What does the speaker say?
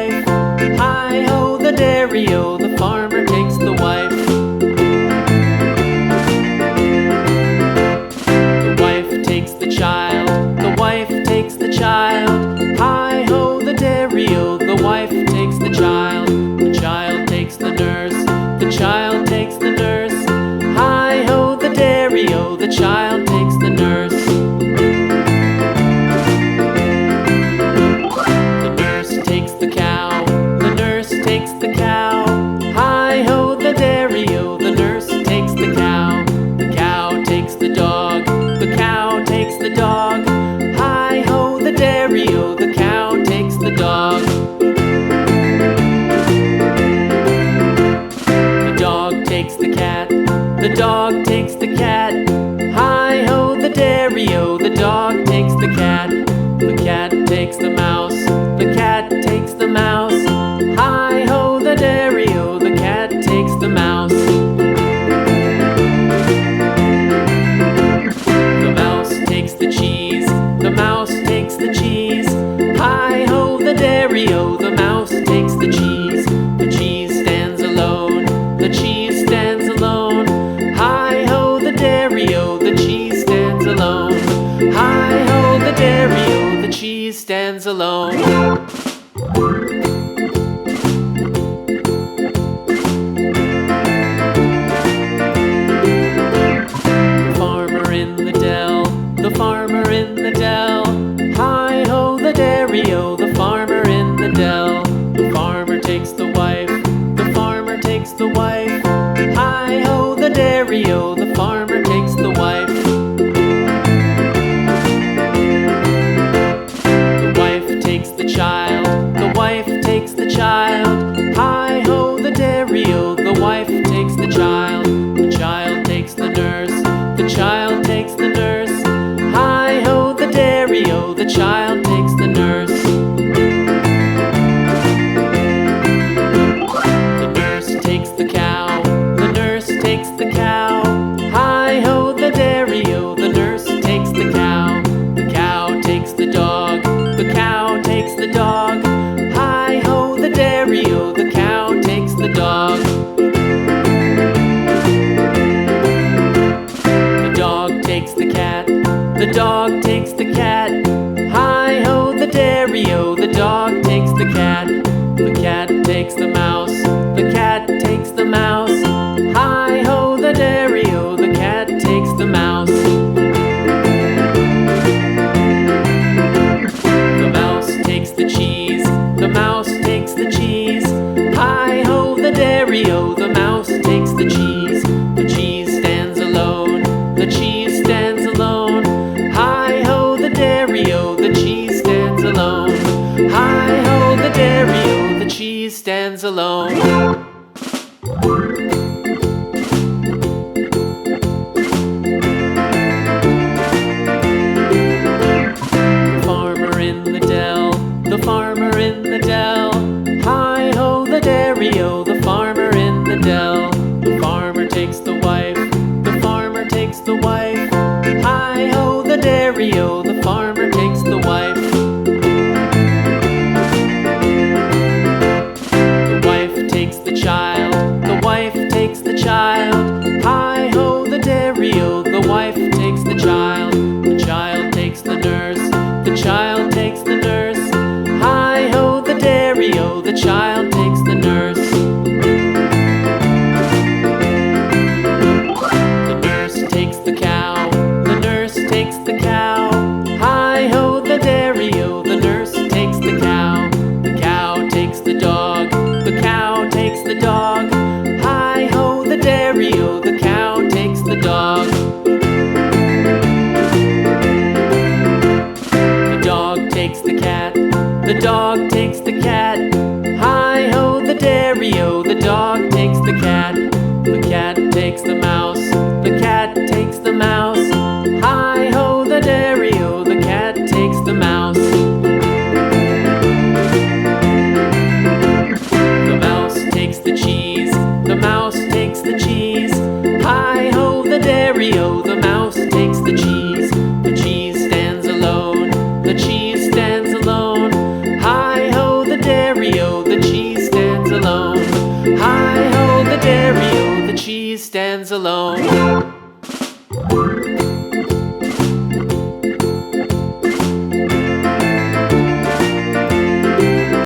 wife. Hi-ho, the dairy-o, the farmer takes the wife. The wife takes the child, the wife takes the child. Hi-ho, the dairy-o, the wife takes the child. The child takes the nurse, the child takes the nurse. Hi-ho, the dairy-o, the child takes the nurse. The nurse takes the cow, the nurse takes the cow. Hi-ho, the dairy-o, the nurse takes the cow. The cow takes the dog, the cow takes the dog. Hi-ho, the dairy-o, the cow takes the dog. The dog takes the cat, the dog takes the cat. Hi-ho, the dairy-o, the dog takes the cat. The cat takes the mouse, the cat takes the mouse. Hi-ho, the dairy-o, the cat takes the mouse. The mouse takes the cheese, the mouse takes the cheese. Hi-ho, the dairy-o, the mouse takes the cheese. The cheese stands alone, the cheese stands alone. Hi-ho, the dairy-o, the cheese stands alone. Hi-ho, the dairy-o, the cheese stands alone. The farmer in the dell, the farmer in the dell. Hi-ho, the dairy-o, the farmer in the dell. The farmer takes the wife, the farmer takes the wife. Hi-ho, the dairy-o, the farmer takes the wife. The wife takes the child, the wife takes the child. Hi-ho, the dairy-o, the wife takes the child. The child takes the nurse, the child takes the nurse. Hi-ho, the dairy-o, the child takes the nurse. The nurse takes the cow, the nurse takes the cow. Hi-ho, the dairy-o, the nurse takes the cow. The cow takes the dog, the cow takes the dog. Hi-ho, the dairy-o, the cow takes the dog. The dog takes the cat, the dog takes the cat. Hi-ho, the dairy-o, the dog takes the cat. The cat takes the mouse, the cat takes the mouse. Hi-ho, the dairy-o, the cat takes the mouse. The mouse takes the cheese, the mouse takes the cheese. Hi-ho, the dairy-o, the mouse takes the cheese. The cheese stands alone, the cheese stands alone. Hi-ho, the dairy-o, the cheese stands alone. Hi-ho, the dairy-o, the cheese stands alone. The farmer in the dell, the farmer in the dell. Hi-ho, the dairy-o, the farmer in the dell. The farmer takes the wife, the farmer takes the wife. Hi-ho, the dairy-o, the farmer takes the wife. The wife takes the child, the wife takes the child. Hi-ho, the dairy-o, the wife takes the child. The child takes the nurse, the child takes the nurse. Hi-ho, the dairy-o, the child takes the nurse. The nurse takes the cow, the nurse takes the cow. Hi-ho, the dairy-o, the nurse takes the cow. The cow takes the dog, the cow takes the dog. Hi-ho, the dairy-o, the cow takes the dog. The dog takes the cat, the dog takes the cat. Hi-ho, the dairy-o, the dog takes the cat. The cat takes the mouse, the cat takes the mouse. Hi-ho, the dairy-o, the cat takes the mouse. ho, the dairy-o, the cheese stands alone.